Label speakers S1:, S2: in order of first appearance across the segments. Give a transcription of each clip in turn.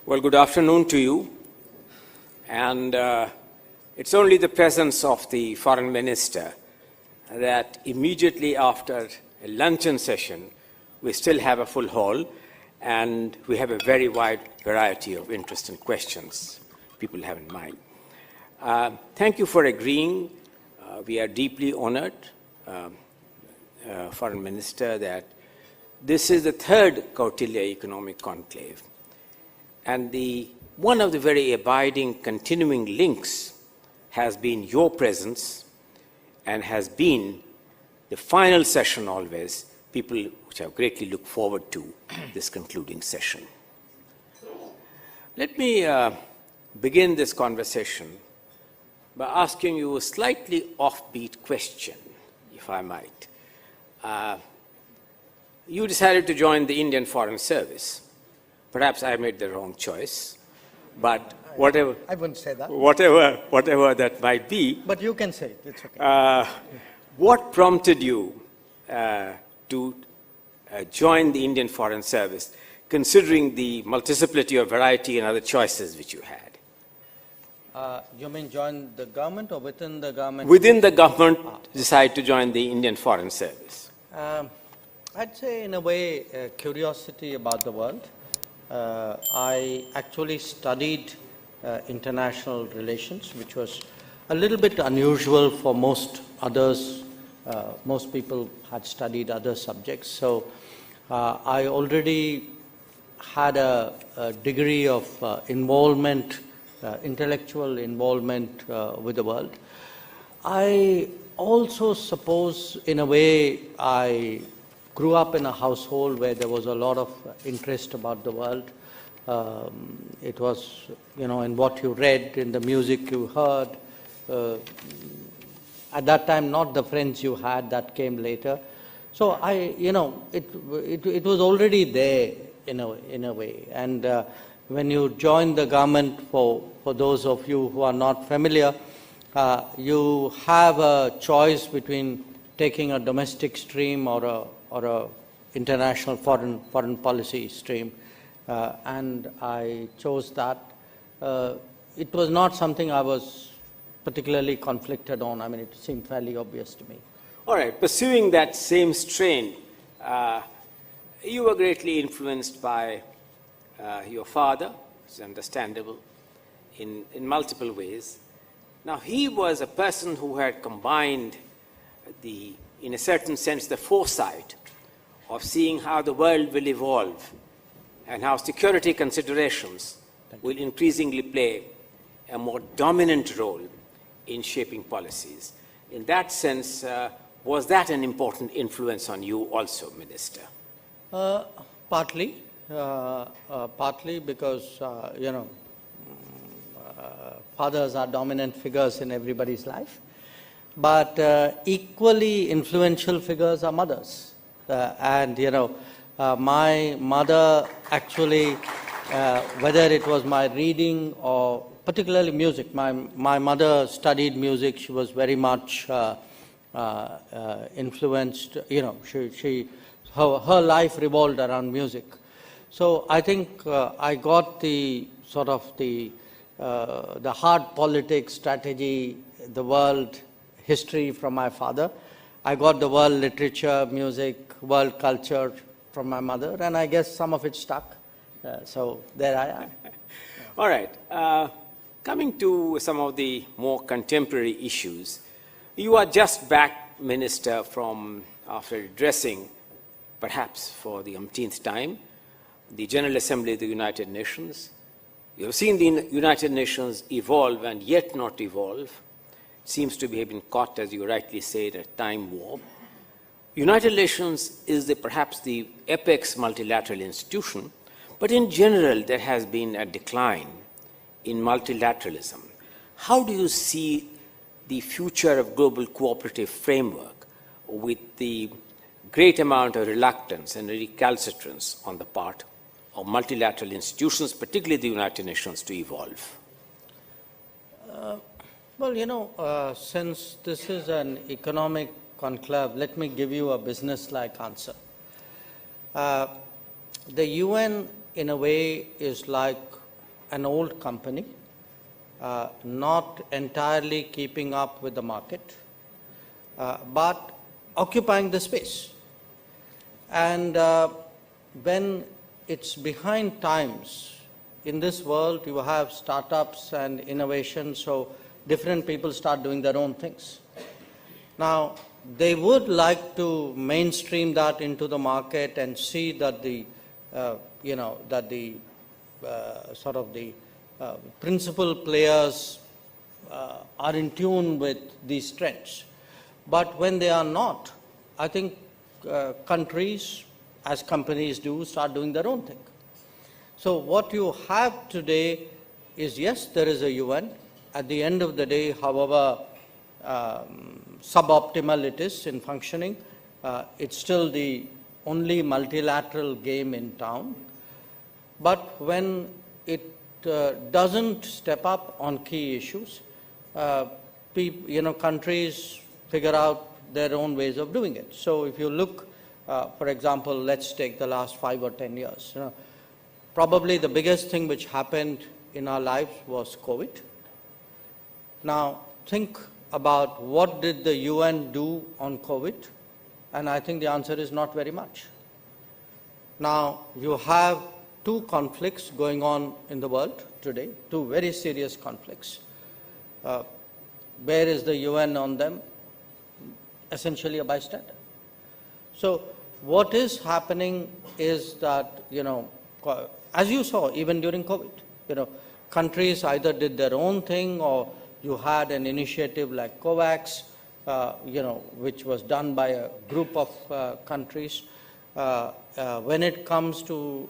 S1: Well, good afternoon to you. And it's only the presence of the foreign minister that immediately after a luncheon session, we still have a full hall and we have a very wide variety of interesting questions people have in mind. Thank you for agreeing. We are deeply honored, Foreign Minister, that this is the third Kautilya Economic Conclave. And one of the very abiding, continuing links has been your presence and has been the final session always, people which have greatly looked forward to this concluding session. Let me begin this conversation by asking you a slightly offbeat question, if I might. You decided to join the Indian Foreign Service. Perhaps I made the wrong choice, but whatever.
S2: I wouldn't say that.
S1: Whatever that might be.
S2: But you can say it, it's okay.
S1: What prompted you to join the Indian Foreign Service, considering the multiplicity of variety and other choices which you had?
S2: You mean join the government or within the government?
S1: Within the government, decide to join the Indian Foreign Service.
S2: I'd say, in a way, curiosity about the world. I actually studied international relations, which was a little bit unusual for most others. Most people had studied other subjects. So I already had a degree of involvement, intellectual involvement with the world. I also suppose, in a way, I grew up in a household where there was a lot of interest about the world. It was, in what you read, in the music you heard. At that time, not the friends you had, that came later. So it was already there in a way. And when you join the government, for those of you who are not familiar, you have a choice between taking a domestic stream or a international foreign policy stream, and I chose that. It was not something I was particularly conflicted on. I mean, it seemed fairly obvious to me.
S1: All right. Pursuing that same strain, you were greatly influenced by your father. It's understandable in multiple ways. Now, he was a person who had combined in a certain sense, the foresight of seeing how the world will evolve and how security considerations will increasingly play a more dominant role in shaping policies. In that sense, was that an important influence on you also, Minister?
S2: Partly because, fathers are dominant figures in everybody's life. But equally influential figures are mothers. My mother actually, whether it was my reading or particularly music, my mother studied music. She was very much influenced. Her life revolved around music. So I think I got the sort of the hard politics, strategy, the world history from my father. I got the world literature, music, world culture from my mother, and I guess some of it stuck. So there I am.
S1: All right. Coming to some of the more contemporary issues, you are just back, Minister, from after addressing, perhaps for the umpteenth time, the General Assembly of the United Nations. You have seen the United Nations evolve and yet not evolve. Seems to have been caught, as you rightly say, in a time warp. United Nations is perhaps the apex multilateral institution, but in general there has been a decline in multilateralism. How do you see the future of global cooperative framework with the great amount of reluctance and recalcitrance on the part of multilateral institutions, particularly the United Nations, to evolve?
S2: Well, since this is an economic conclave, let me give you a business-like answer. The UN, in a way, is like an old company, not entirely keeping up with the market, but occupying the space. And when it's behind times, in this world you have startups and innovation, so different people start doing their own things. Now, they would like to mainstream that into the market and see that the, sort of the principal players are in tune with these trends. But when they are not, I think countries, as companies do, start doing their own thing. So what you have today is, yes, there is a UN. At the end of the day, however suboptimal it is in functioning, it's still the only multilateral game in town. But when it doesn't step up on key issues, countries figure out their own ways of doing it. So if you look, for example, let's take the last 5 or 10 years. Probably the biggest thing which happened in our lives was COVID. Now, think about what did the UN do on COVID, and I think the answer is not very much. Now, you have 2 conflicts going on in the world today, 2 very serious conflicts. Where is the UN on them? Essentially a bystander. So what is happening is that, as you saw even during COVID, countries either did their own thing, or you had an initiative like COVAX, which was done by a group of countries. When it comes to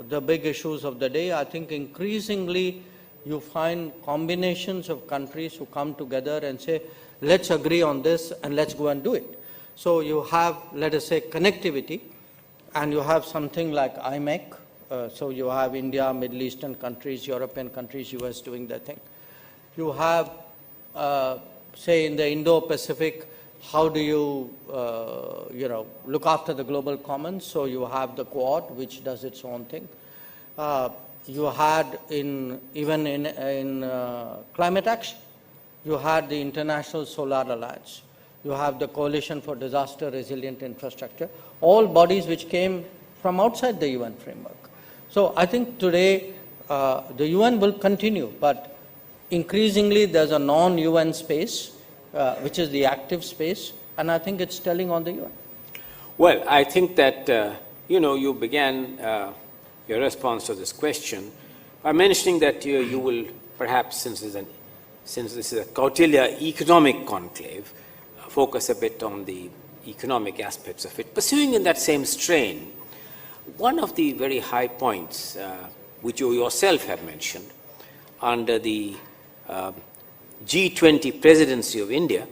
S2: the big issues of the day, I think increasingly you find combinations of countries who come together and say, let's agree on this and let's go and do it. So you have, let us say, connectivity, and you have something like IMEC. So you have India, Middle Eastern countries, European countries, US doing their thing. You have, say, in the Indo-Pacific, how do you, look after the global commons? So you have the Quad, which does its own thing. You had even in climate action, you had the International Solar Alliance. You have the Coalition for Disaster Resilient Infrastructure, all bodies which came from outside the UN framework. So I think today the UN will continue, but increasingly there's a non-UN space, which is the active space, and I think it's telling on the UN.
S1: Well, I think that, you began your response to this question by mentioning that you will perhaps, since this is a Kautilya economic conclave, focus a bit on the economic aspects of it. Pursuing in that same strain, one of the very high points, which you yourself have mentioned, under the G20 presidency of India,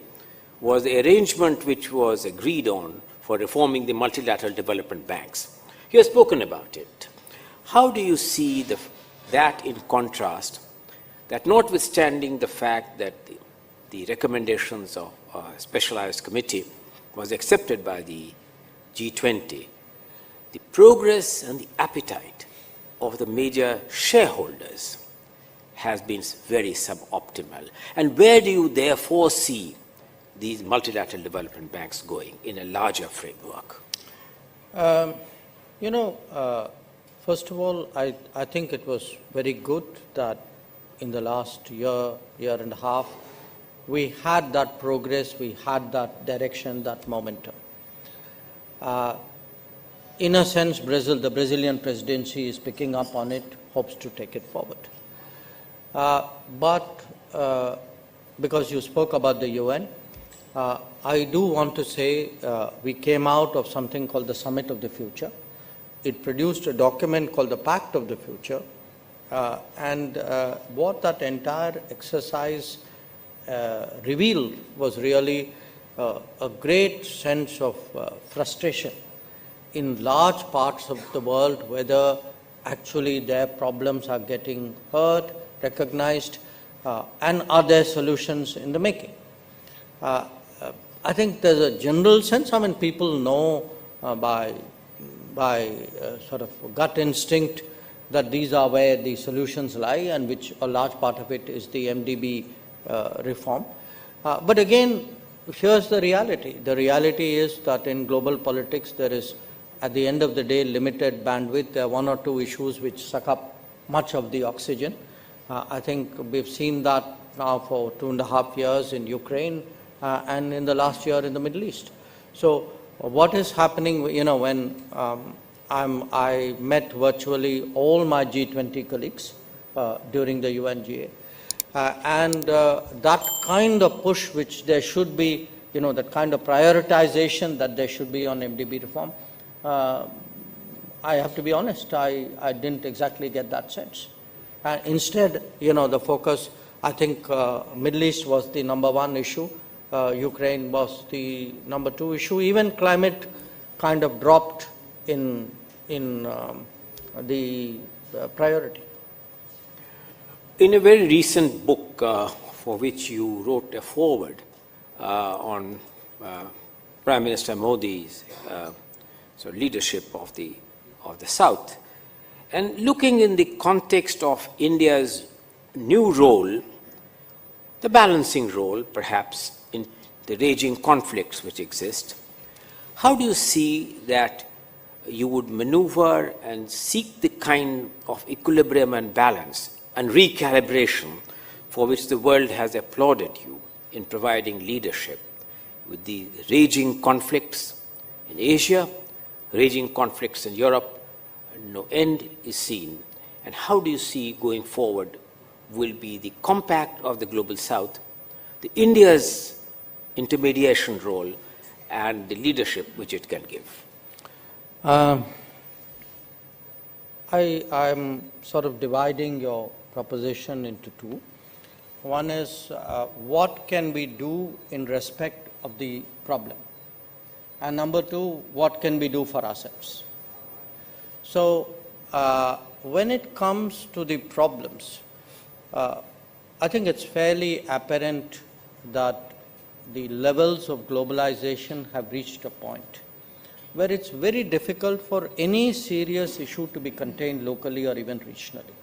S1: was the arrangement which was agreed on for reforming the multilateral development banks. You have spoken about it. How do you see that in contrast, that notwithstanding the fact that the recommendations of a specialized committee was accepted by the G20, the progress and the appetite of the major shareholders has been very suboptimal? And where do you therefore see these multilateral development banks going in a larger framework?
S2: First of all, I think it was very good that in the last year and a half, we had that progress, we had that direction, that momentum. In a sense, the Brazilian presidency is picking up on it, hopes to take it forward. But because you spoke about the UN, I do want to say we came out of something called the Summit of the Future. It produced a document called the Pact of the Future, and what that entire exercise revealed was really a great sense of frustration in large parts of the world, whether actually their problems are getting heard, recognized, and are there solutions in the making. I think there's a general sense, people know by sort of gut instinct that these are where the solutions lie, and which a large part of it is the MDB reform. But again, here's the reality. The reality is that in global politics, there is, at the end of the day, limited bandwidth. There are one or two issues which suck up much of the oxygen. I think we've seen that now for 2.5 years in Ukraine and in the last year in the Middle East. So what is happening, when I met virtually all my G20 colleagues during the UNGA, and that kind of push which there should be, that kind of prioritization that there should be on MDB reform, I have to be honest, I didn't exactly get that sense. Instead, the focus, I think Middle East was the number one issue, Ukraine was the number two issue, even climate kind of dropped in the priority.
S1: In a very recent book for which you wrote a foreword on Prime Minister Modi's leadership of the South, and looking in the context of India's new role, the balancing role perhaps in the raging conflicts which exist, how do you see that you would maneuver and seek the kind of equilibrium and balance and recalibration for which the world has applauded you in providing leadership with the raging conflicts in Asia, raging conflicts in Europe, no end is seen? And how do you see going forward will be the compact of the global South, the India's intermediation role, and the leadership which it can give?
S2: I'm sort of dividing your proposition into two. One is what can we do in respect of the problem? And number two, what can we do for ourselves? So when it comes to the problems, I think it's fairly apparent that the levels of globalization have reached a point where it's very difficult for any serious issue to be contained locally or even regionally.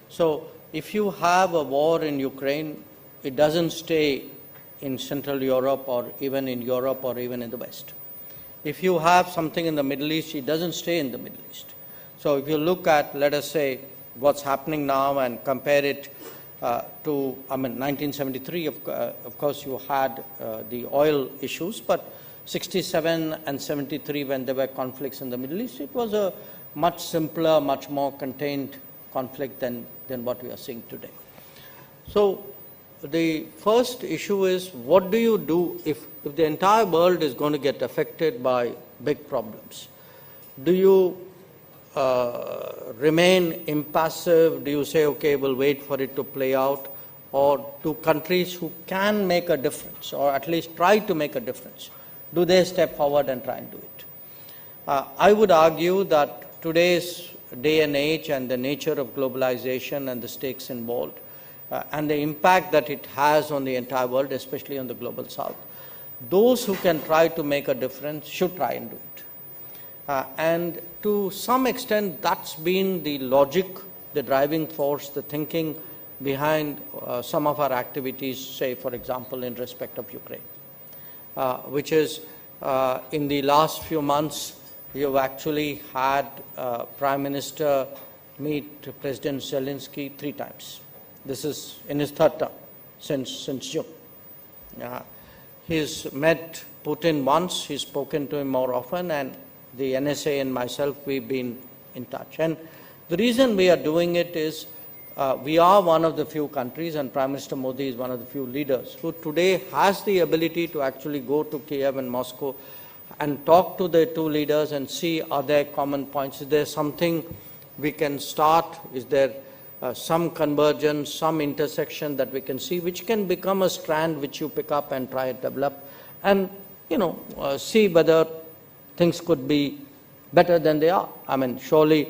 S2: So if you have a war in Ukraine, it doesn't stay in Central Europe or even in Europe or even in the West. If you have something in the Middle East, it doesn't stay in the Middle East. So if you look at, let us say, what's happening now and compare it to, 1973, of course, you had the oil issues, but 67 and 73, when there were conflicts in the Middle East, it was a much simpler, much more contained conflict than what we are seeing today. So the first issue is, what do you do if the entire world is going to get affected by big problems? Do you remain impassive? Do you say, okay, we'll wait for it to play out? Or do countries who can make a difference, or at least try to make a difference, do they step forward and try and do it? I would argue that today's day and age and the nature of globalization and the stakes involved and the impact that it has on the entire world, especially on the global South, those who can try to make a difference should try and do it. And to some extent, that's been the logic, the driving force, the thinking behind some of our activities, say, for example, in respect of Ukraine, which is in the last few months, you've actually had Prime Minister meet President Zelensky 3 times. This is in his 3rd term since June. He's met Putin once, he's spoken to him more often, and the NSA and myself, we've been in touch. And the reason we are doing it is we are one of the few countries, and Prime Minister Modi is one of the few leaders who today has the ability to actually go to Kiev and Moscow and talk to the two leaders and see, are there common points? Is there something we can start? Is there some convergence, some intersection that we can see, which can become a strand which you pick up and try and develop, and see whether things could be better than they are. Surely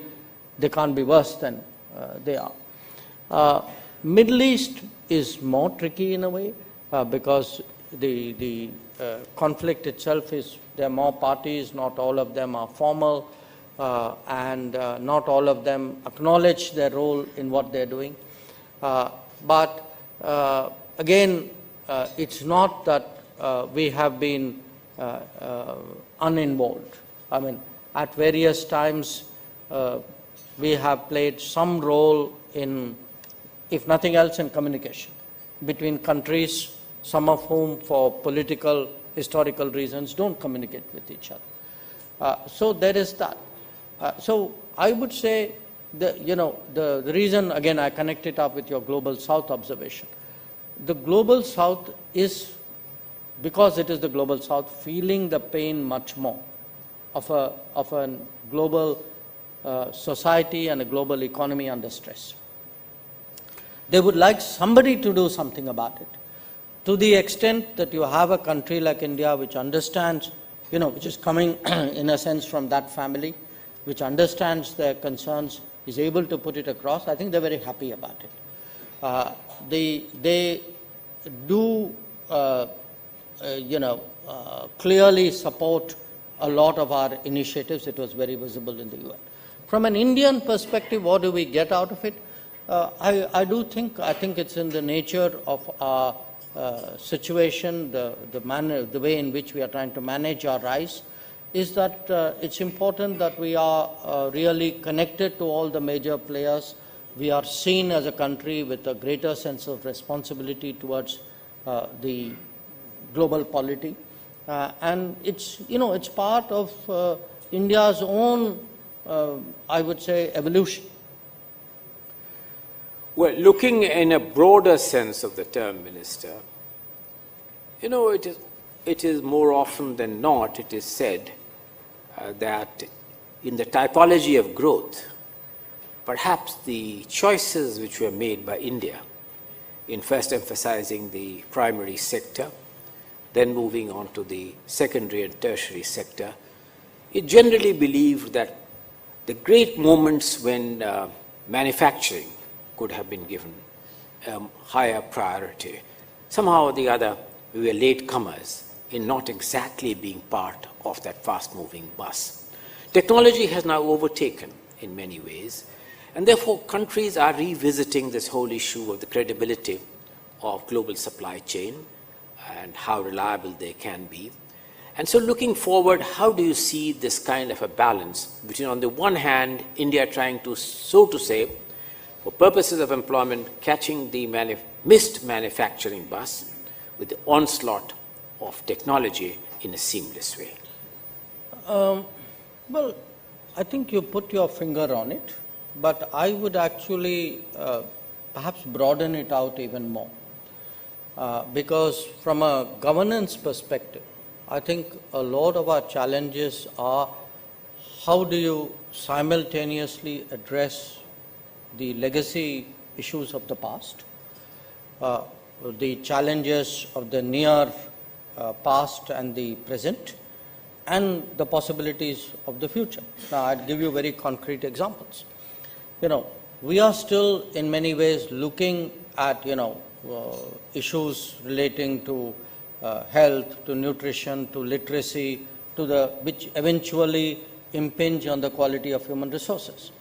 S2: they can't be worse than they are. Middle East is more tricky in a way because the conflict itself is, there are more parties, not all of them are formal. and not all of them acknowledge their role in what they're doing. But again, it's not that we have been uninvolved. I mean, at various times, we have played some role in, if nothing else, in communication between countries, some of whom for political, historical reasons don't communicate with each other. So there is that. So I would say, the reason, again, I connect it up with your Global South observation. The Global South is, because it is the Global South, feeling the pain much more of a global society and a global economy under stress. They would like somebody to do something about it. To the extent that you have a country like India which understands, which is coming in a sense from that family, which understands their concerns, is able to put it across, I think they're very happy about it. They do, clearly support a lot of our initiatives. It was very visible in the UN. From an Indian perspective, what do we get out of it? I think it's in the nature of our situation, the way in which we are trying to manage our rise, is that it's important that we are really connected to all the major players. We are seen as a country with a greater sense of responsibility towards the global polity. And it's part of India's own, I would say, evolution.
S1: Well, looking in a broader sense of the term, Minister, it is more often than not, it is said that in the typology of growth, perhaps the choices which were made by India in first emphasizing the primary sector, then moving on to the secondary and tertiary sector, it generally believed that the great moments when manufacturing could have been given higher priority. Somehow or the other, we were latecomers in not exactly being part of that fast-moving bus. Technology has now overtaken in many ways, and therefore countries are revisiting this whole issue of the credibility of global supply chain and how reliable they can be. And so looking forward, how do you see this kind of a balance between, on the one hand, India trying to, so to say, for purposes of employment, catching the missed manufacturing bus with the onslaught of technology in a seamless way?
S2: Well, I think you put your finger on it, but I would actually perhaps broaden it out even more. Because from a governance perspective, I think a lot of our challenges are how do you simultaneously address the legacy issues of the past, the challenges of the near past and the present, and the possibilities of the future. Now, I'd give you very concrete examples. We are still in many ways looking at, issues relating to health, to nutrition, to literacy, which eventually impinge on the quality of human resources.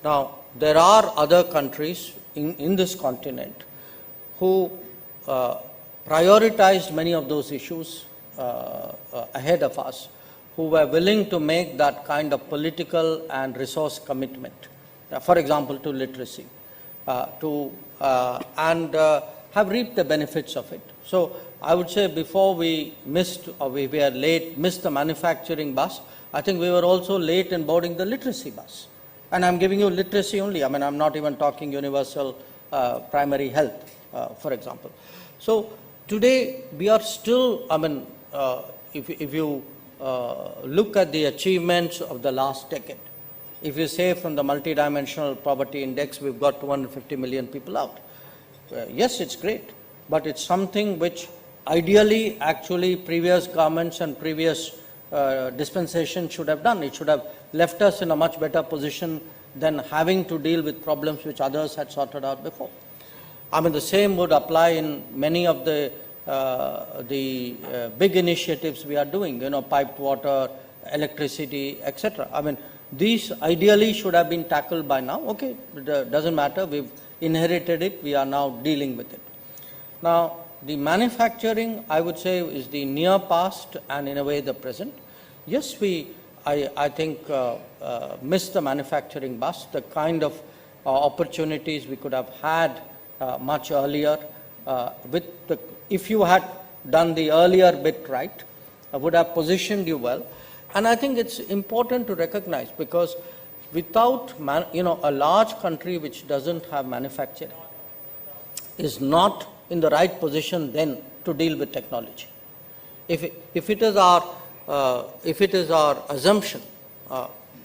S2: Now, there are other countries in this continent who prioritized many of those issues ahead of us, who were willing to make that kind of political and resource commitment, for example, to literacy, and have reaped the benefits of it. So I would say before we missed the manufacturing bus, I think we were also late in boarding the literacy bus. And I'm giving you literacy only. I mean, I'm not even talking universal primary health, for example. So today we are still, if you look at the achievements of the last decade, if you say from the multidimensional poverty index, we've got 250 million people out. Yes, it's great, but it's something which ideally actually previous governments and previous dispensation should have done. It should have left us in a much better position than having to deal with problems which others had sorted out before. I mean, the same would apply in many of the big initiatives we are doing, piped water, electricity, etc. I mean, These ideally should have been tackled by now. Okay, it doesn't matter, we've inherited it, we are now dealing with it. Now, the manufacturing, I would say, is the near past and in a way the present. Yes, I think, missed the manufacturing bus, the kind of opportunities we could have had much earlier. If you had done the earlier bit right, would have positioned you well. And I think it's important to recognize, because without a large country which doesn't have manufacturing is not in the right position then to deal with technology. If it is our assumption,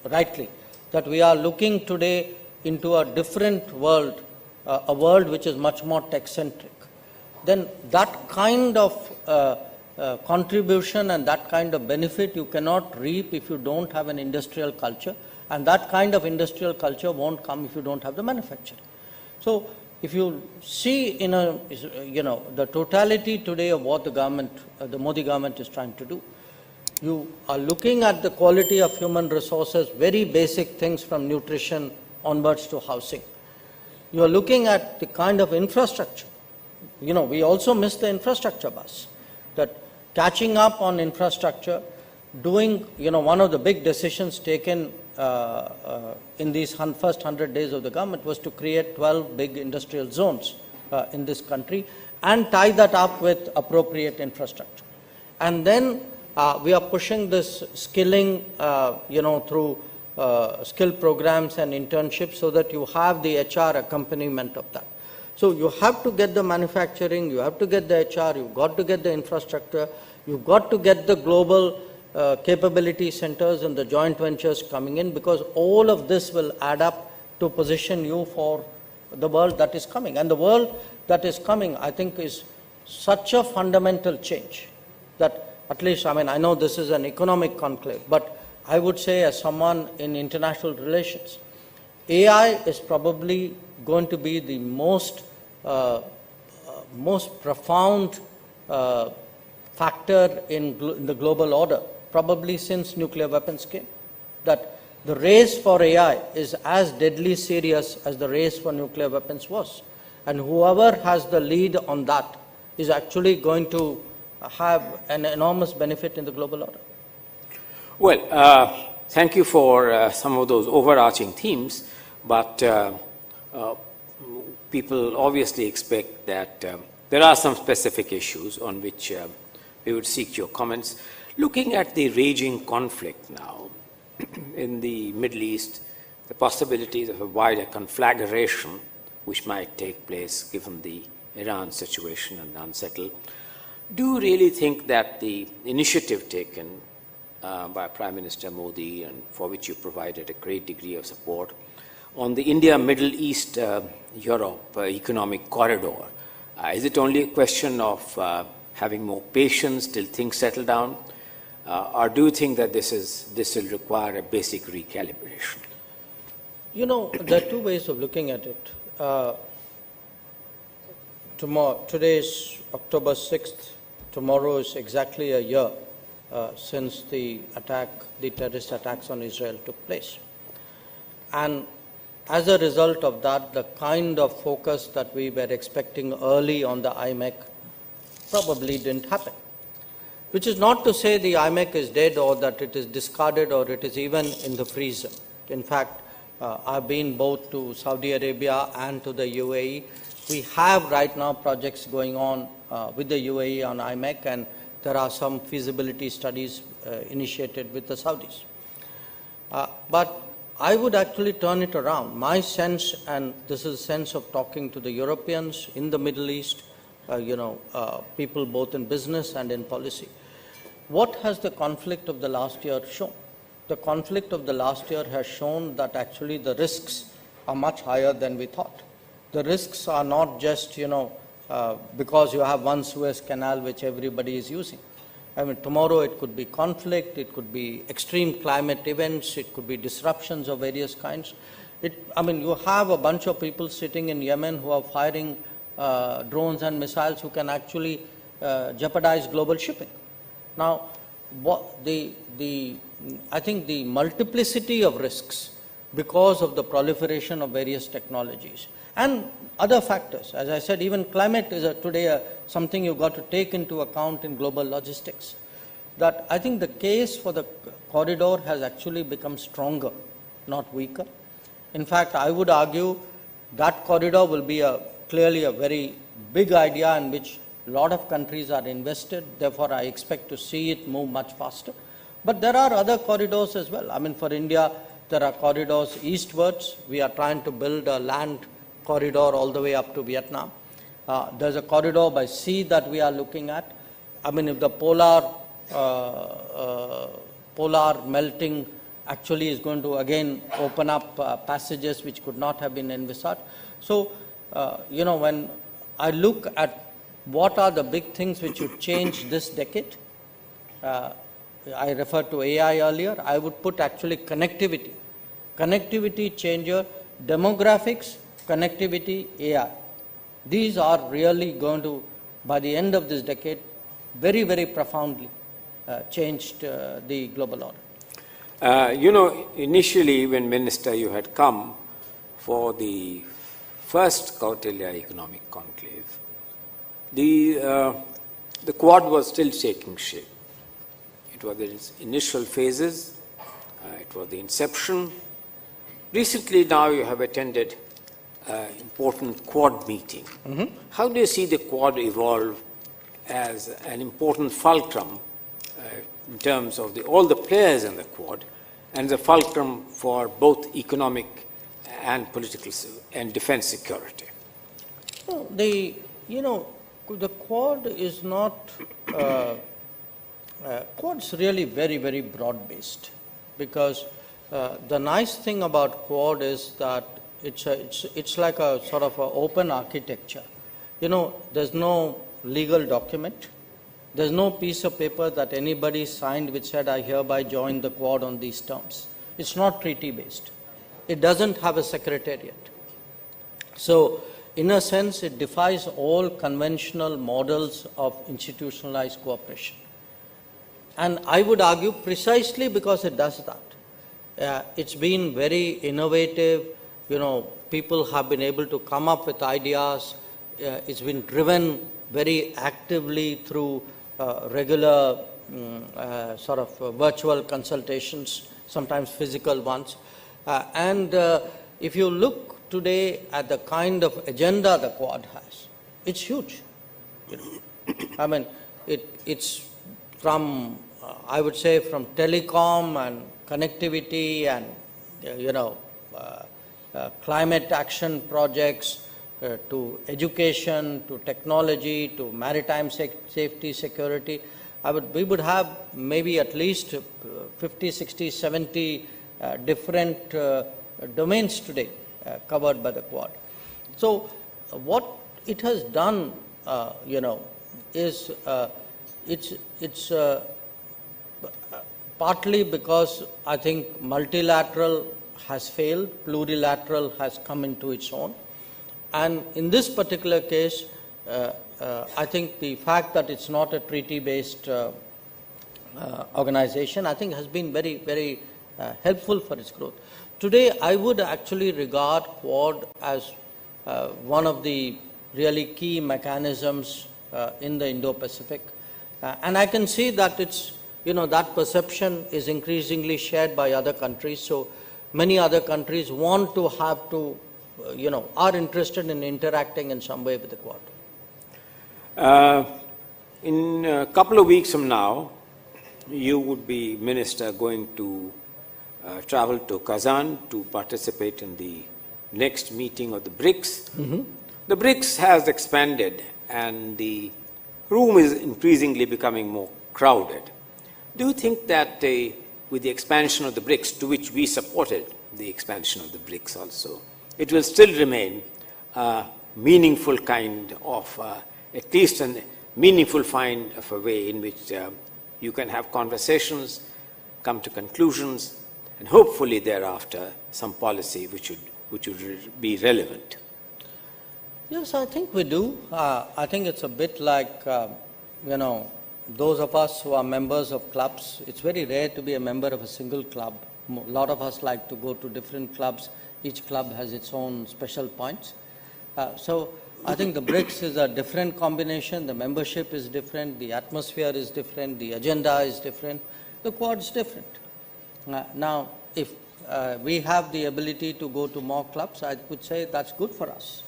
S2: rightly, that we are looking today into a different world, a world which is much more tech-centric, then that kind of contribution and that kind of benefit you cannot reap if you don't have an industrial culture, and that kind of industrial culture won't come if you don't have the manufacturing. So if you see the totality today of what the government, the Modi government is trying to do, you are looking at the quality of human resources, very basic things from nutrition onwards to housing. You are looking at the kind of infrastructure. We also miss the infrastructure bus. That catching up on infrastructure, doing, one of the big decisions taken in these first 100 days of the government was to create 12 big industrial zones in this country and tie that up with appropriate infrastructure. And then we are pushing this skilling, through skill programs and internships so that you have the HR accompaniment of that. So you have to get the manufacturing, you have to get the HR, you've got to get the infrastructure, you've got to get the global capability centers and the joint ventures coming in, because all of this will add up to position you for the world that is coming. And the world that is coming, I think, is such a fundamental change that, at least, I know this is an economic conclave, but I would say, as someone in international relations, AI is probably going to be the most profound factor in the global order, probably since nuclear weapons came. That the race for AI is as deadly serious as the race for nuclear weapons was. And whoever has the lead on that is actually going to have an enormous benefit in the global order.
S1: Well, thank you for some of those overarching themes, but people obviously expect that there are some specific issues on which we would seek your comments. Looking at the raging conflict now in the Middle East, the possibilities of a wider conflagration which might take place given the Iran situation and unsettled, do you really think that the initiative taken by Prime Minister Modi, and for which you provided a great degree of support, on the India, Middle East, Europe economic corridor, is it only a question of having more patience till things settle down? Or do you think that this will require a basic recalibration?
S2: There are two ways of looking at it. Today is October 6th. Tomorrow is exactly a year since the terrorist attacks on Israel took place. And as a result of that, the kind of focus that we were expecting early on the IMEC probably didn't happen. Which is not to say the IMEC is dead or that it is discarded or it is even in the freezer. In fact, I've been both to Saudi Arabia and to the UAE. We have right now projects going on with the UAE on IMEC, and there are some feasibility studies initiated with the Saudis. But I would actually turn it around. My sense, and this is a sense of talking to the Europeans in the Middle East, people both in business and in policy. What has the conflict of the last year shown? The conflict of the last year has shown that actually the risks are much higher than we thought. The risks are not just, because you have one Suez Canal which everybody is using. Tomorrow it could be conflict, it could be extreme climate events, it could be disruptions of various kinds. You have a bunch of people sitting in Yemen who are firing drones and missiles who can actually jeopardize global shipping. Now, the I think the multiplicity of risks because of the proliferation of various technologies and other factors. As I said, even climate is today something you've got to take into account in global logistics. That I think the case for the corridor has actually become stronger, not weaker. In fact, I would argue that corridor will be clearly a very big idea in which a lot of countries are invested. Therefore, I expect to see it move much faster. But there are other corridors as well. I mean, for India, there are corridors eastwards. We are trying to build a land corridor all the way up to Vietnam. There's a corridor by sea that we are looking at. I mean, if the polar melting actually is going to again open up passages which could not have been envisaged. So, when I look at what are the big things which would change this decade, I referred to AI earlier, I would put actually connectivity. Connectivity changer, demographics, connectivity, AI. These are really going to, by the end of this decade, very, very profoundly changed the global order.
S1: Initially when Minister you had come for the first Kautilya Economic Conclave, the Quad was still taking shape. It was its initial phases, it was the inception. Recently now you have attended an important Quad meeting. Mm-hmm. How do you see the Quad evolve as an important fulcrum in terms of all the players in the Quad and the fulcrum for both economic and political and defense security?
S2: Well, the Quad is not, Quad's really very, very broad-based, because the nice thing about Quad is that it's like a sort of an open architecture. There's no legal document. There's no piece of paper that anybody signed which said, I hereby join the Quad on these terms. It's not treaty-based. It doesn't have a secretariat. So, in a sense, it defies all conventional models of institutionalized cooperation. And I would argue precisely because it does that. It's been very innovative. People have been able to come up with ideas. It's been driven very actively through regular sort of virtual consultations, sometimes physical ones. And if you look today at the kind of agenda the Quad has, it's huge. I mean, it's from, I would say, from telecom and connectivity and, climate action projects, to education, to technology, to maritime safety, security. We would have maybe at least 50, 60, 70 different domains today covered by the Quad. So what it has done, is it's partly because I think multilateral has failed, plurilateral has come into its own. And in this particular case, I think the fact that it's not a treaty-based organization, I think has been very, very helpful for its growth. Today, I would actually regard Quad as one of the really key mechanisms in the Indo-Pacific. And I can see that it's, that perception is increasingly shared by other countries. So many other countries want to have to, are interested in interacting in some way with the Quad.
S1: In a couple of weeks from now, you would be, Minister, going to travel to Kazan to participate in the next meeting of the BRICS. Mm-hmm. The BRICS has expanded and the room is increasingly becoming more crowded. Do you think that with the expansion of the BRICS, to which we supported the expansion of the BRICS also, it will still remain a meaningful kind of, at least a meaningful kind of a way in which you can have conversations, come to conclusions, and hopefully thereafter some policy which would be relevant?
S2: Yes, I think we do. I think it's a bit like, those of us who are members of clubs, it's very rare to be a member of a single club. A lot of us like to go to different clubs. Each club has its own special points. So I think the BRICS is a different combination. The membership is different. The atmosphere is different. The agenda is different. The Quad is different. Now, if we have the ability to go to more clubs, I would say that's good for us.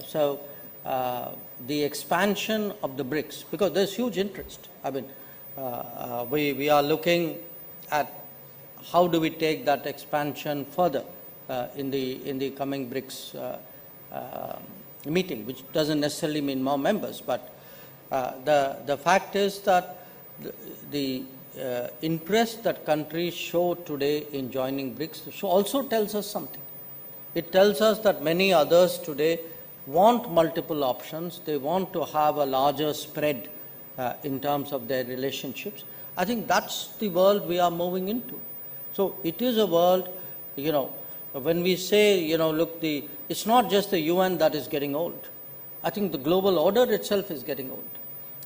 S2: So the expansion of the BRICS, because there's huge interest. I mean, we are looking at how do we take that expansion further in the coming BRICS meeting, which doesn't necessarily mean more members, but the fact is that the interest that countries show today in joining BRICS also tells us something. It tells us that many others today want multiple options. They want to have a larger spread in terms of their relationships. I think that's the world we are moving into. So it is a world, when we say, look, it's not just the UN that is getting old. I think the global order itself is getting old.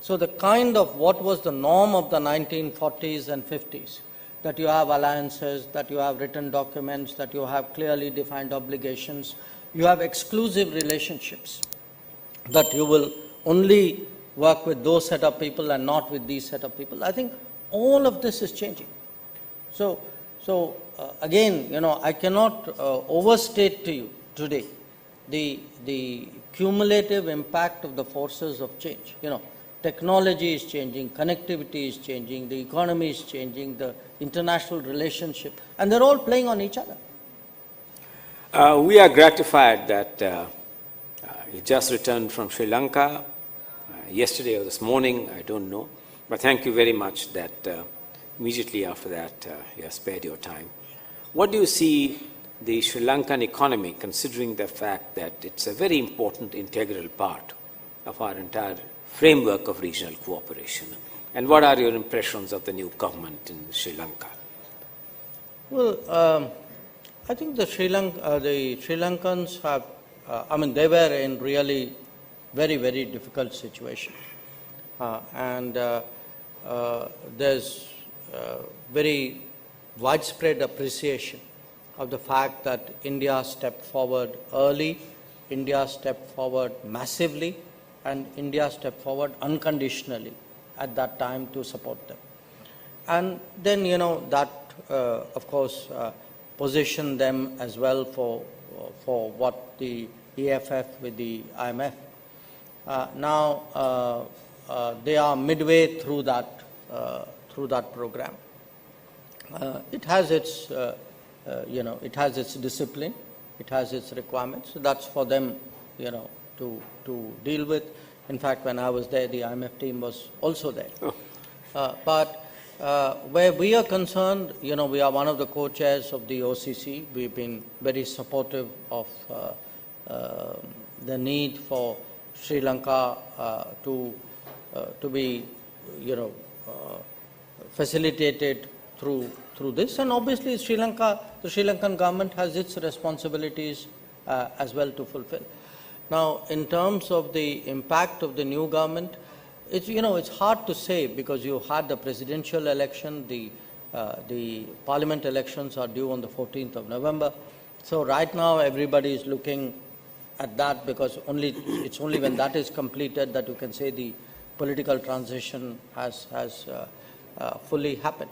S2: So the kind of what was the norm of the 1940s and 50s, that you have alliances, that you have written documents, that you have clearly defined obligations, you have exclusive relationships, that you will only work with those set of people and not with these set of people. I think all of this is changing. So again, I cannot overstate to you today the cumulative impact of the forces of change. Technology is changing, connectivity is changing, the economy is changing, the international relationship, and they're all playing on each other.
S1: We are gratified that you just returned from Sri Lanka yesterday or this morning, I don't know, but thank you very much that immediately after that you have spared your time. What do you see the Sri Lankan economy, considering the fact that it's a very important integral part of our entire framework of regional cooperation? And what are your impressions of the new government in Sri Lanka?
S2: Well, I think the Sri Lankans have, they were in really very, very difficult situation. There's very widespread appreciation of the fact that India stepped forward early, India stepped forward massively, and India stepped forward unconditionally at that time to support them. And then, that, of course, positioned them as well for what the EFF with the IMF. Now, they are midway through that program. It has its, it has its discipline, it has its requirements. So that's for them, to deal with. In fact, when I was there, the IMF team was also there. But where we are concerned, we are one of the co-chairs of the OCC. We've been very supportive of the need for Sri Lanka to be, facilitated through this. And obviously, the Sri Lankan government has its responsibilities as well to fulfill. Now, in terms of the impact of the new government, it's hard to say because you had the presidential election, the parliament elections are due on the 14th of November. So right now, everybody is looking at that because it's only when that is completed that you can say the political transition has fully happened.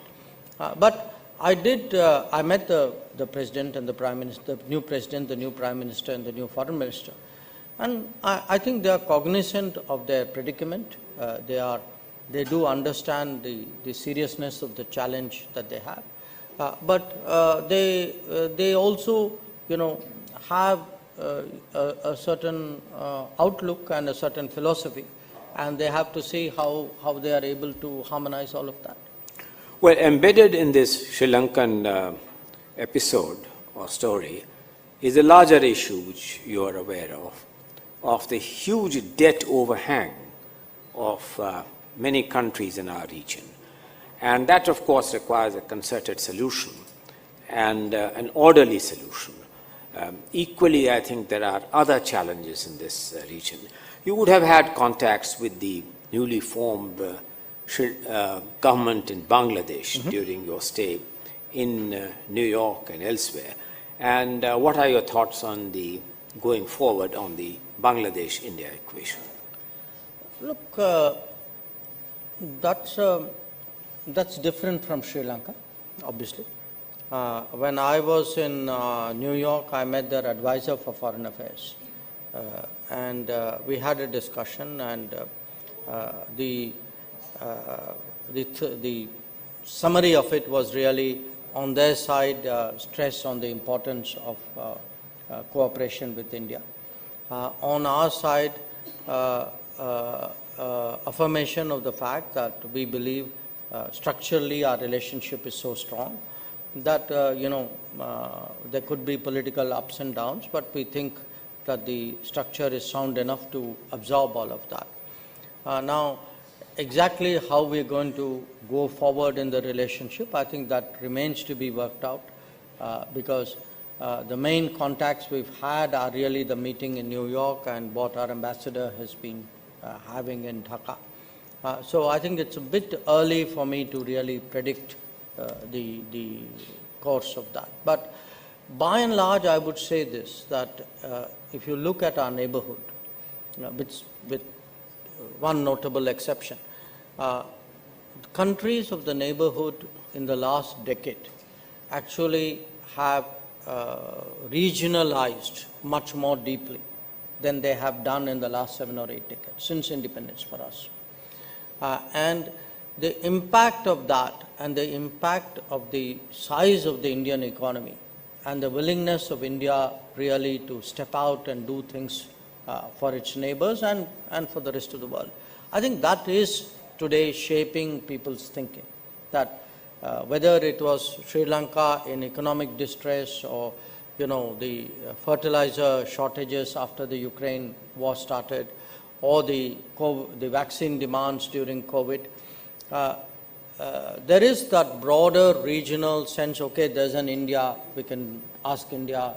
S2: But I met the president and the prime minister, the new president, the new prime minister, and the new foreign minister. And I think they are cognizant of their predicament. They do understand the seriousness of the challenge that they have. But they also, have a certain outlook and a certain philosophy, and they have to see how they are able to harmonize all of that.
S1: Well, embedded in this Sri Lankan episode or story is a larger issue which you are aware of the huge debt overhang of many countries in our region. And that, of course, requires a concerted solution and an orderly solution. Equally, I think there are other challenges in this region. You would have had contacts with the newly formed government in Bangladesh during your stay in New York and elsewhere. And what are your thoughts on the going forward on the Bangladesh-India equation?
S2: Look, that's different from Sri Lanka, obviously. When I was in New York, I met their advisor for foreign affairs. And we had a discussion, and the summary of it was really, on their side, stress on the importance of cooperation with India. On our side, affirmation of the fact that we believe structurally our relationship is so strong that, there could be political ups and downs, but we think that the structure is sound enough to absorb all of that. Now, exactly how we're going to go forward in the relationship, I think that remains to be worked out, because the main contacts we've had are really the meeting in New York and what our ambassador has been having in Dhaka. So I think it's a bit early for me to really predict the course of that. But by and large, I would say this, that if you look at our neighborhood, with one notable exception, countries of the neighborhood in the last decade actually have regionalized much more deeply than they have done in the last 7 or 8 decades, since independence for us. And the impact of that and the impact of the size of the Indian economy and the willingness of India really to step out and do things for its neighbors and for the rest of the world. I think that is today shaping people's thinking, that whether it was Sri Lanka in economic distress or the fertilizer shortages after the Ukraine war started, or the vaccine demands during COVID, there is that broader regional sense, okay, there's an India, we can ask India,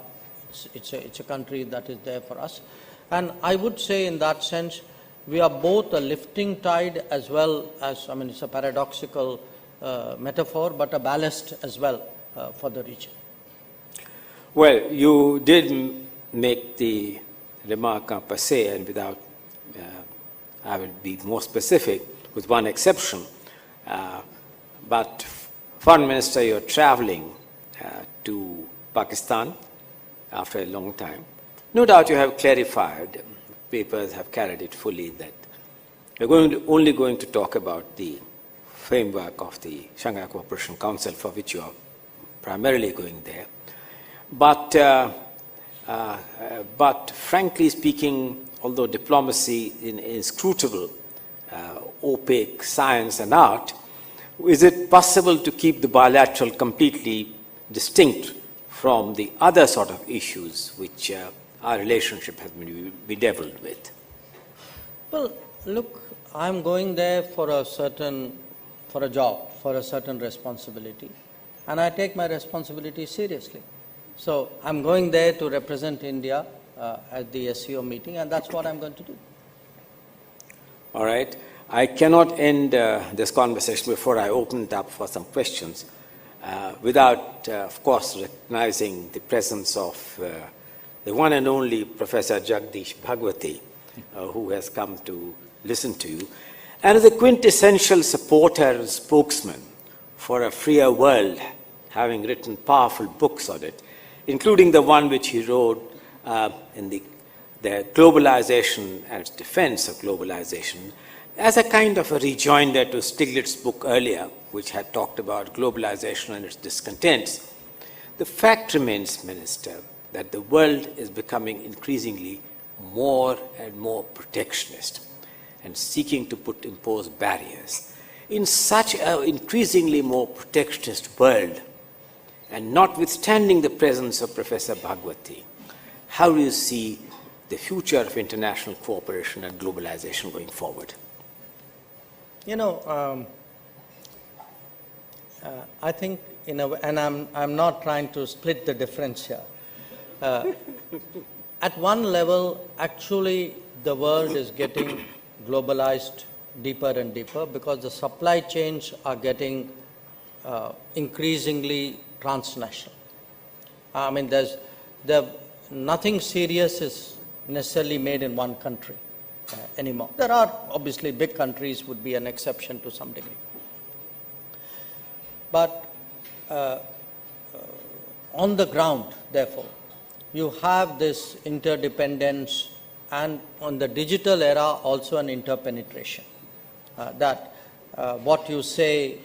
S2: it's a country that is there for us. And I would say in that sense, we are both a lifting tide as well as, it's a paradoxical metaphor, but a ballast as well for the region.
S1: Well, you did make the remark en passé, and without, I will be more specific, with one exception. But, Foreign Minister, you're traveling to Pakistan after a long time. No doubt you have clarified, papers have carried it fully, that you're only going to talk about the framework of the Shanghai Cooperation Council, for which you are primarily going there. But frankly speaking, although diplomacy is inscrutable, opaque science and art, is it possible to keep the bilateral completely distinct from the other sort of issues which our relationship has been bedeviled with?
S2: Well, look, I'm going there for a job, for a certain responsibility, and I take my responsibility seriously. So I'm going there to represent India at the SCO meeting, and that's what I'm going to do.
S1: All right. I cannot end this conversation before I open it up for some questions without, of course, recognizing the presence of the one and only Professor Jagdish Bhagwati, who has come to listen to you, and is a quintessential supporter and spokesman for a freer world, having written powerful books on it, including the one which he wrote in the globalization and its defense of globalization, as a kind of a rejoinder to Stiglitz's book earlier, which had talked about globalization and its discontents. The fact remains, Minister, that the world is becoming increasingly more and more protectionist and seeking to impose barriers. In such an increasingly more protectionist world, and notwithstanding the presence of Professor Bhagwati, how do you see the future of international cooperation and globalization going forward?
S2: I think, and I'm not trying to split the difference here. At one level, actually, the world is getting globalized deeper and deeper because the supply chains are getting increasingly transnational. I mean, nothing serious is necessarily made in one country anymore. There are obviously big countries would be an exception to some degree. But on the ground, therefore, you have this interdependence, and on the digital era also an interpenetration. That what you say,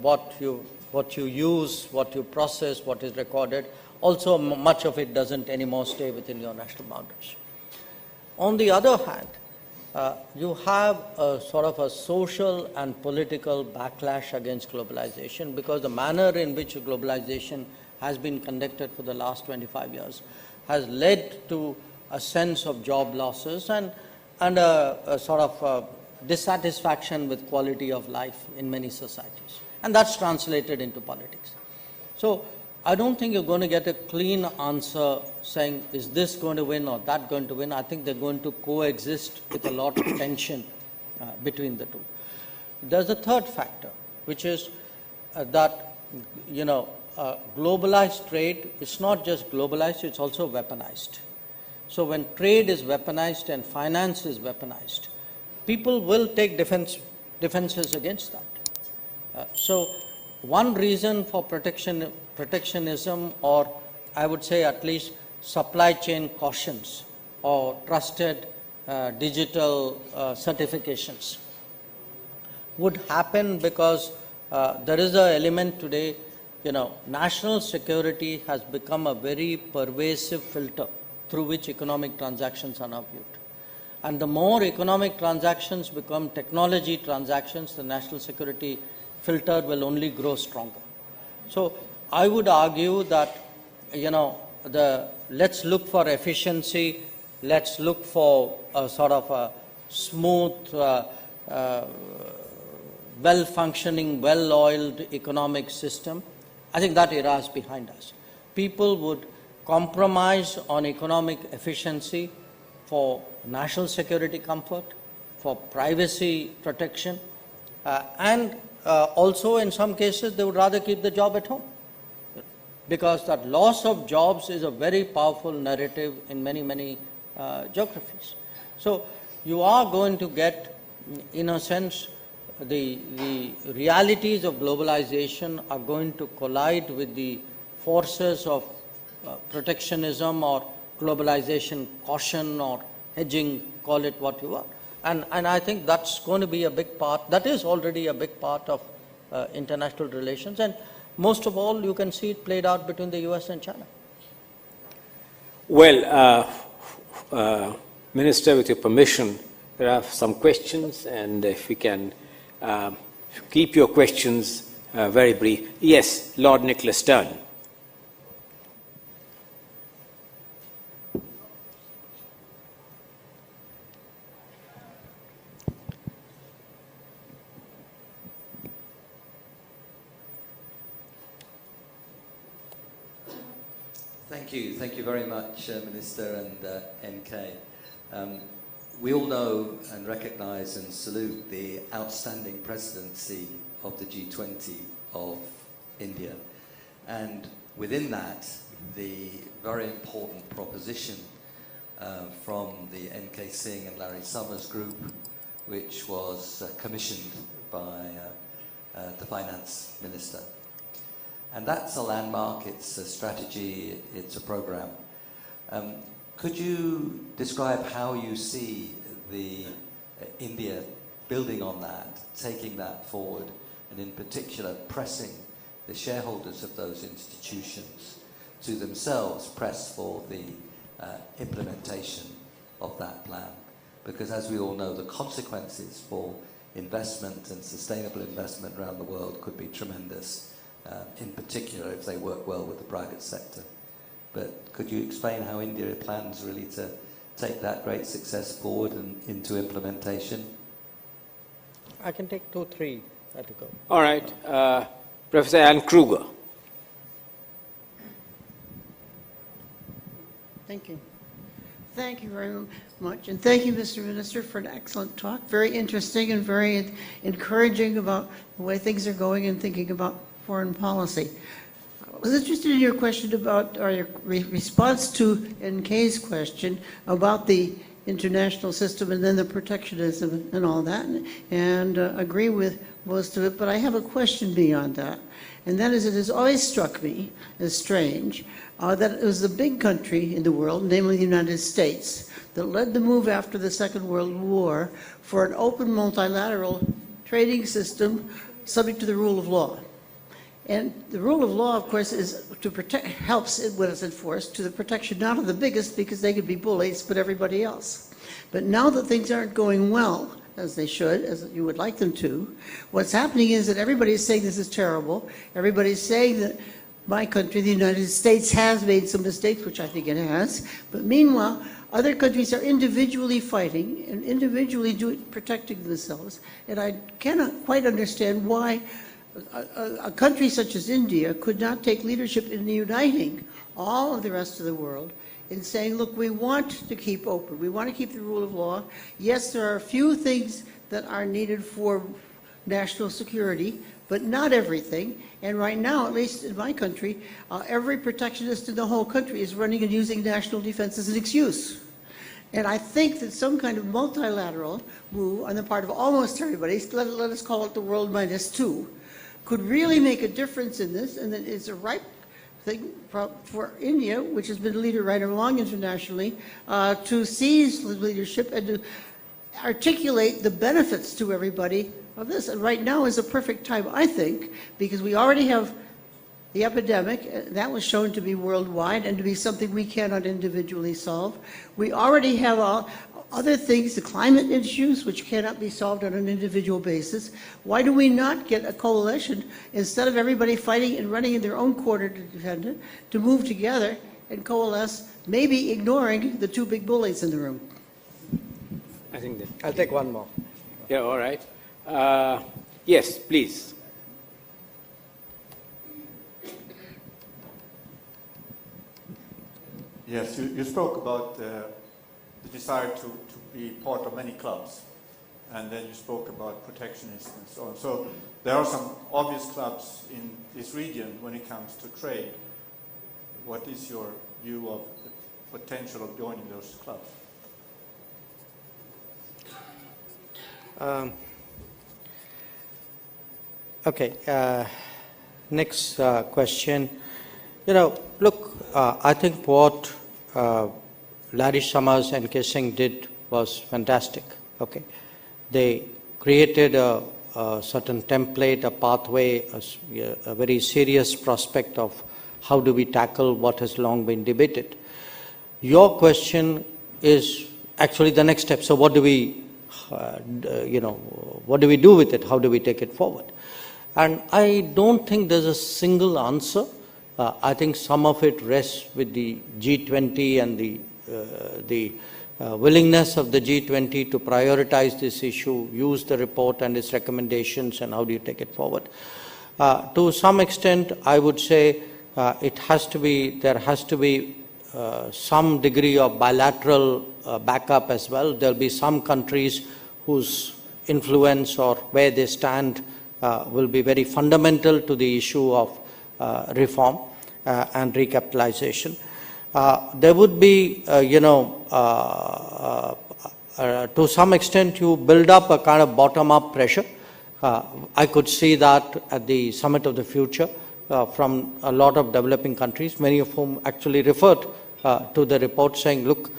S2: what you use, what you process, what is recorded, also much of it doesn't anymore stay within your national boundaries. On the other hand, you have a sort of a social and political backlash against globalization because the manner in which globalization has been conducted for the last 25 years has led to a sense of job losses and a sort of dissatisfaction with quality of life in many societies. And that's translated into politics. So I don't think you're going to get a clean answer saying, is this going to win or that going to win? I think they're going to coexist with a lot of tension between the two. There's a third factor, which is that, globalized trade is not just globalized, it's also weaponized. So when trade is weaponized and finance is weaponized, people will take defenses against that. So one reason for protectionism, or I would say at least supply chain cautions or trusted digital certifications would happen because there is an element today, national security has become a very pervasive filter through which economic transactions are now viewed. And the more economic transactions become technology transactions, the national security filter will only grow stronger. So I would argue that, let's look for efficiency, let's look for a sort of a smooth, well-functioning, well-oiled economic system. I think that era is behind us. People would compromise on economic efficiency for national security comfort, for privacy protection, and also in some cases they would rather keep the job at home. Because that loss of jobs is a very powerful narrative in many, many geographies. So you are going to get, in a sense, the realities of globalization are going to collide with the forces of protectionism or globalization caution or hedging, call it what you want. And I think that's going to be a big part, that is already a big part of international relations. And most of all, you can see it played out between the US and China.
S1: Well, Minister, with your permission, there are some questions, and if we can keep your questions very brief. Yes, Lord Nicholas Stern.
S3: Thank you very much, Minister and NK. We all know and recognise and salute the outstanding presidency of the G20 of India. And within that, the very important proposition from the NK Singh and Larry Summers group, which was commissioned by the finance minister. And that's a landmark, it's a strategy, it's a program. Could you describe how you see India building on that, taking that forward, and in particular pressing the shareholders of those institutions to themselves press for the implementation of that plan? Because as we all know, the consequences for investment and sustainable investment around the world could be tremendous. In particular if they work well with the private sector. But could you explain how India plans really to take that great success forward and into implementation?
S2: I can take 2 or 3 at a go.
S1: All right. Professor Ann Kruger.
S4: Thank you. Thank you very much. And thank you, Mr. Minister, for an excellent talk. Very interesting and very encouraging about the way things are going and thinking about foreign policy. I was interested in your question about, or your response to NK's question about the international system and then the protectionism and all that, and agree with most of it. But I have a question beyond that. And that is, it has always struck me as strange that it was the big country in the world, namely the United States, that led the move after the Second World War for an open multilateral trading system subject to the rule of law. And the rule of law, of course, is to protect, helps it when it's enforced to the protection not of the biggest, because they could be bullies, but everybody else. But now that things aren't going well, as they should, as you would like them to, what's happening is that everybody's saying this is terrible. Everybody's saying that my country, the United States, has made some mistakes, which I think it has. But meanwhile, other countries are individually fighting and individually protecting themselves. And I cannot quite understand why a country such as India could not take leadership in uniting all of the rest of the world in saying, look, we want to keep open. We want to keep the rule of law. Yes, there are a few things that are needed for national security, but not everything. And right now, at least in my country, every protectionist in the whole country is running and using national defense as an excuse. And I think that some kind of multilateral move on the part of almost everybody, let us call it the world -2, could really make a difference in this, and that it's a ripe thing for India, which has been a leader right along internationally, to seize the leadership and to articulate the benefits to everybody of this. And right now is a perfect time, I think, because we already have the epidemic. That was shown to be worldwide and to be something we cannot individually solve. We already have other things, the climate issues, which cannot be solved on an individual basis. Why do we not get a coalition, instead of everybody fighting and running in their own corner to defend it, to move together and coalesce, maybe ignoring the two big bullies in the room?
S1: I think that.
S2: I'll take one more.
S1: Yeah, all right. Yes, please.
S5: Yes, you spoke about the desire to be part of many clubs, and then you spoke about protectionism and so on. So there are some obvious clubs in this region when it comes to trade. What is your view of the potential of joining those clubs?
S2: Okay, next question. Look, I think what Larry Summers and K. Singh did was fantastic. Okay, they created a certain template, a pathway, a very serious prospect of how do we tackle what has long been debated. Your question is actually the next step. So what do we, what do we do with it? How do we take it forward? And I don't think there's a single answer. I think some of it rests with the G20 and the willingness of the G20 to prioritize this issue, use the report and its recommendations, and how do you take it forward. To some extent, I would say there has to be some degree of bilateral backup as well. There'll be some countries whose influence or where they stand will be very fundamental to the issue of reform and recapitalization. There would be, to some extent, you build up a kind of bottom-up pressure. I could see that at the Summit of the Future from a lot of developing countries, many of whom actually referred to the report saying, look,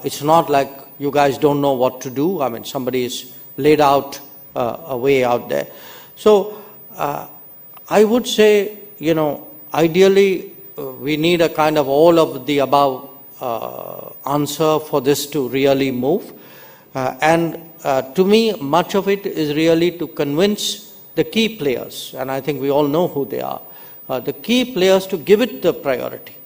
S2: it's not like you guys don't know what to do. I mean, somebody has laid out a way out there. So I would say, ideally, we need a kind of all of the above answer for this to really move. And to me, much of it is really to convince the key players, and I think we all know who they are, the key players to give it the priority.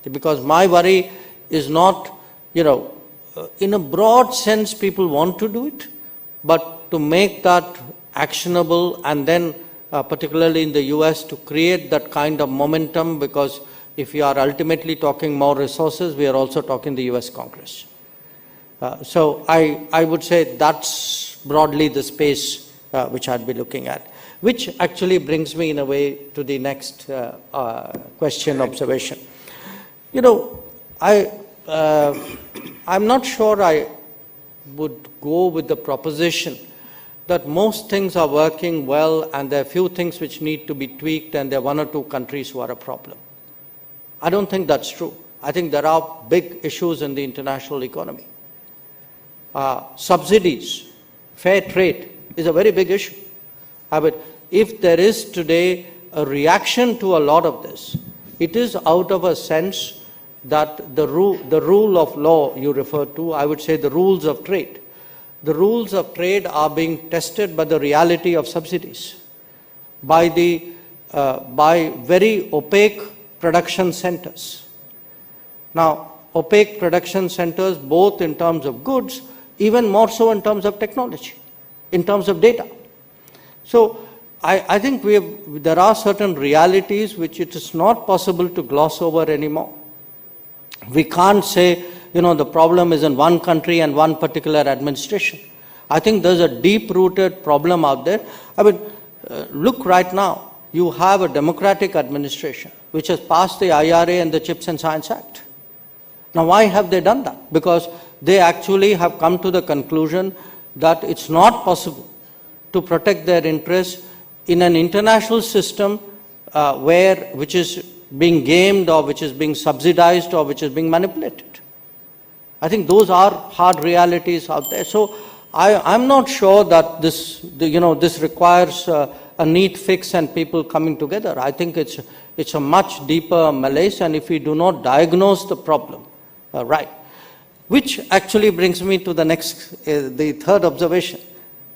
S2: Because my worry is not, in a broad sense, people want to do it, but to make that actionable and then particularly in the US, to create that kind of momentum, because if we are ultimately talking more resources, we are also talking the US Congress. So I would say that's broadly the space which I'd be looking at, which actually brings me in a way to the next question, observation. You know, I'm not sure I would go with the proposition that most things are working well and there are few things which need to be tweaked and there are one or two countries who are a problem. I don't think that's true. I think there are big issues in the international economy. Subsidies, fair trade is a very big issue. But if there is today a reaction to a lot of this, it is out of a sense that the rule of law you refer to, I would say the rules of trade. The rules of trade are being tested by the reality of subsidies, by very opaque production centers. Now, opaque production centers both in terms of goods, even more so in terms of technology, in terms of data. So I think there are certain realities which it is not possible to gloss over anymore. We can't say, you know, the problem is in one country and one particular administration. I think there's a deep-rooted problem out there. I mean, look right now. You have a democratic administration which has passed the IRA and the Chips and Science Act. Now, why have they done that? Because they actually have come to the conclusion that it's not possible to protect their interests in an international system which is being gamed or which is being subsidized or which is being manipulated. I think those are hard realities out there. So I'm not sure that this requires a neat fix and people coming together. I think it's a much deeper malaise, and if we do not diagnose the problem right, which actually brings me to the third observation,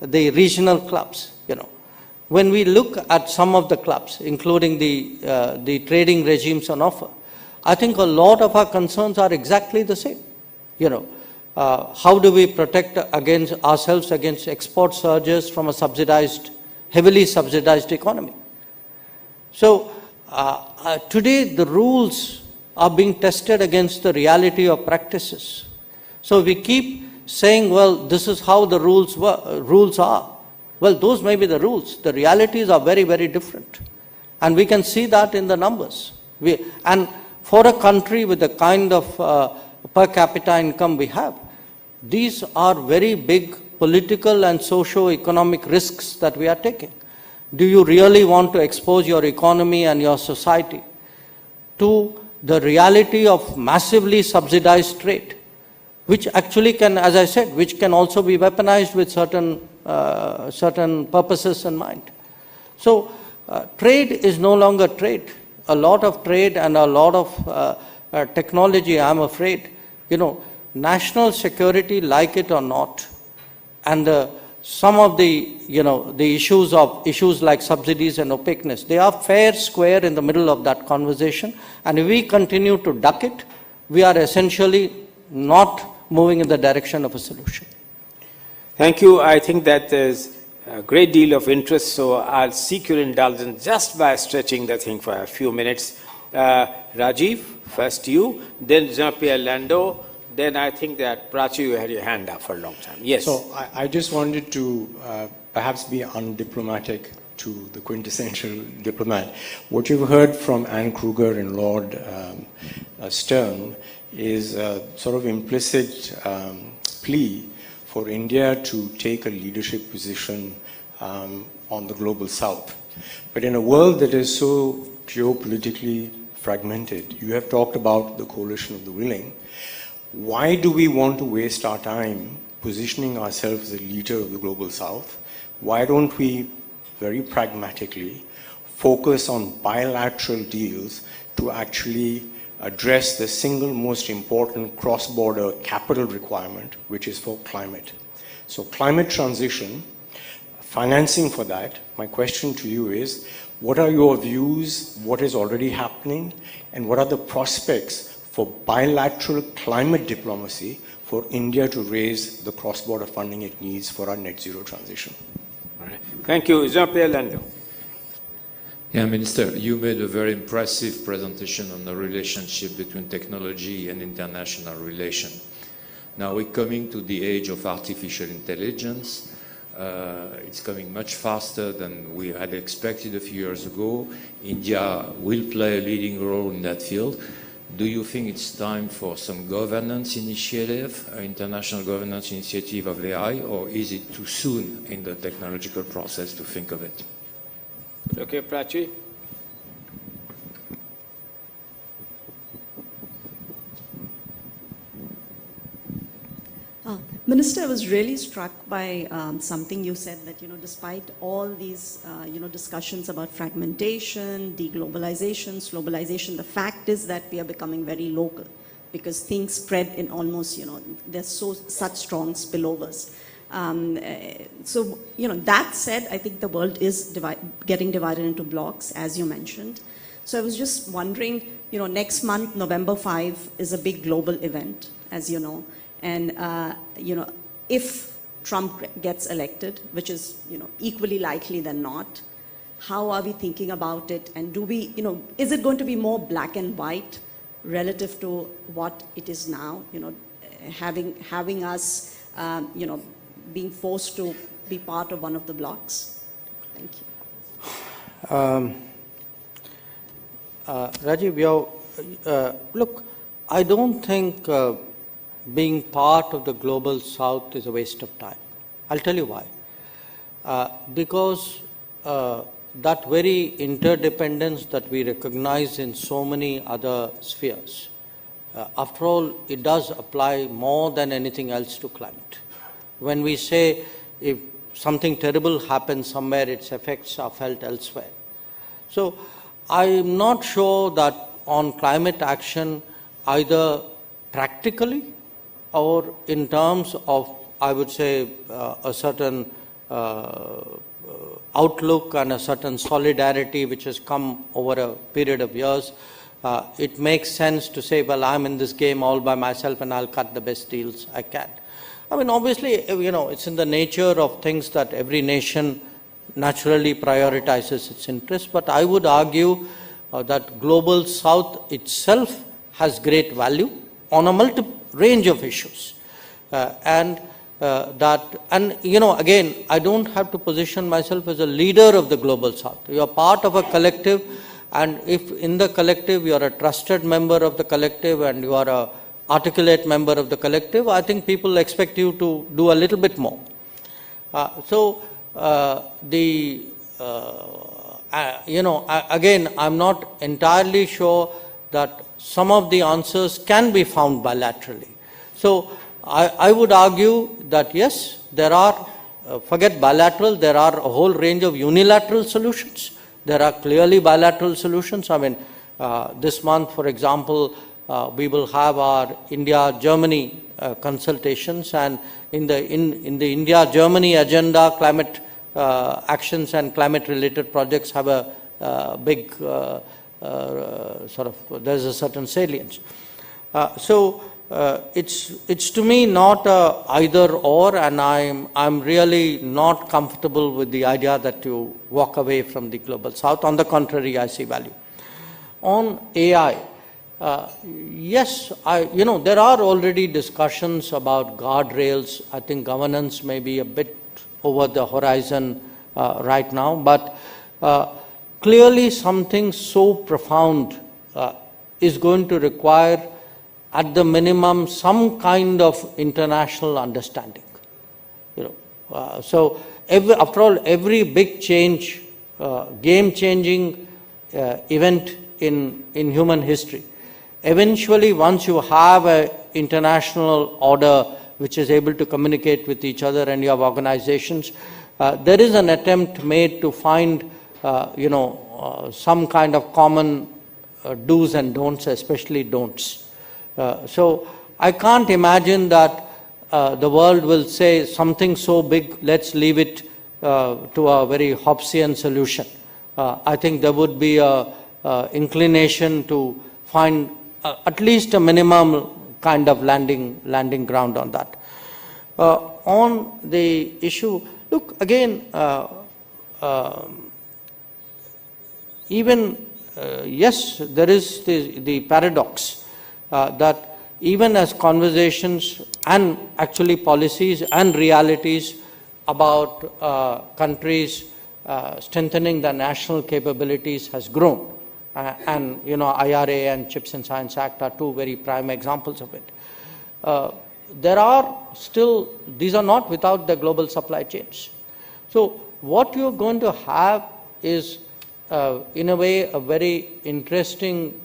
S2: the regional clubs. You know, when we look at some of the clubs, including the trading regimes on offer, I think a lot of our concerns are exactly the same. You know, how do we protect ourselves against export surges from a heavily subsidized economy? So today the rules are being tested against the reality of practices. So we keep saying, well, this is how the rules are. Well, those may be the rules. The realities are very, very different. And we can see that in the numbers. And for a country with the kind of per capita income we have, these are very big political and socio-economic risks that we are taking. Do you really want to expose your economy and your society to the reality of massively subsidized trade, which actually can, as I said, which can also be weaponized with certain purposes in mind? So trade is no longer trade. A lot of trade and a lot of technology, I'm afraid, you know, national security, like it or not, and some of the issues like subsidies and opaqueness, they are fair square in the middle of that conversation. And if we continue to duck it, we are essentially not moving in the direction of a solution.
S1: Thank you. I think that there's a great deal of interest, so I'll seek your indulgence just by stretching the thing for a few minutes. Rajiv, first you, then Jean-Pierre Lando, then I think that Prachi, you had your hand up for a long time. Yes.
S6: So I just wanted to perhaps be undiplomatic to the quintessential diplomat. What you've heard from Anne Kruger and Lord Stern is a sort of implicit plea for India to take a leadership position on the global south. But in a world that is so geopolitically fragmented, you have talked about the coalition of the willing. Why do we want to waste our time positioning ourselves as a leader of the global south? Why don't we very pragmatically focus on bilateral deals to actually address the single most important cross-border capital requirement, which is for climate? So climate transition, financing for that, my question to you is, what are your views, what is already happening, and what are the prospects for bilateral climate diplomacy for India to raise the cross-border funding it needs for our net zero transition?
S1: All right. Thank you. Jean-Pierre Lando.
S7: Yeah, Minister, you made a very impressive presentation on the relationship between technology and international relation. Now we're coming to the age of artificial intelligence. It's coming much faster than we had expected a few years ago. India will play a leading role in that field. Do you think it's time for some governance initiative, international governance initiative of AI, or is it too soon in the technological process to think of it?
S1: Okay, Prachi.
S8: Minister, I was really struck by something you said that, despite all these, discussions about fragmentation, deglobalization, globalization, the fact is that we are becoming very local because things spread in almost, there's such strong spillovers. So, that said, I think the world is getting divided into blocks, as you mentioned. So I was just wondering, next month, November 5, is a big global event, as you know. And, if Trump gets elected, which is, equally likely than not, how are we thinking about it? And do we, is it going to be more black and white relative to what it is now? Having us, being forced to be part of one of the blocks? Thank you.
S2: Rajiv, look, I don't think being part of the global south is a waste of time. I'll tell you why. Because that very interdependence that we recognize in so many other spheres, after all, it does apply more than anything else to climate. When we say if something terrible happens somewhere, its effects are felt elsewhere. So I'm not sure that on climate action, either practically or in terms of, I would say, a certain outlook and a certain solidarity which has come over a period of years, it makes sense to say, well, I'm in this game all by myself and I'll cut the best deals I can. I mean, obviously, it's in the nature of things that every nation naturally prioritizes its interests, but I would argue that global south itself has great value on a range of issues. Again, I don't have to position myself as a leader of the global south. You are part of a collective, and if in the collective you are a trusted member of the collective and you are a articulate member of the collective, I think people expect you to do a little bit more. Again, I'm not entirely sure that some of the answers can be found bilaterally. So I would argue that yes, there are, forget bilateral, there are a whole range of unilateral solutions. There are clearly bilateral solutions. I mean, this month, for example, we will have our India-Germany consultations, and in the India-Germany agenda, climate actions and climate-related projects have a big there's a certain salience. It's to me not a either or, and I'm really not comfortable with the idea that you walk away from the global south. On the contrary, I see value. On AI, yes, there are already discussions about guardrails. I think governance may be a bit over the horizon right now, but clearly something so profound is going to require, at the minimum, some kind of international understanding. So after all, every big change, game-changing event in human history, eventually, once you have an international order which is able to communicate with each other and you have organizations, there is an attempt made to find some kind of common do's and don'ts, especially don'ts. So I can't imagine that the world will say something so big, let's leave it to a very Hobbesian solution. I think there would be a inclination to find at least a minimum kind of landing ground on that. On the issue, look, again, yes, there is the paradox that even as conversations and actually policies and realities about countries strengthening their national capabilities has grown. And IRA and Chips and Science Act are two very prime examples of it. There are still, these are not without the global supply chains. So what you're going to have is, in a way, a very interesting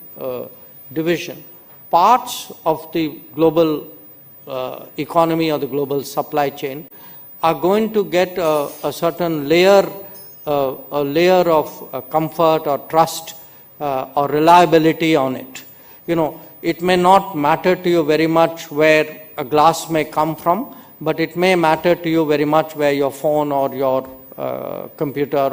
S2: division. Parts of the global economy or the global supply chain are going to get a certain layer of comfort or trust or reliability on it. It may not matter to you very much where a glass may come from, but it may matter to you very much where your phone or your computer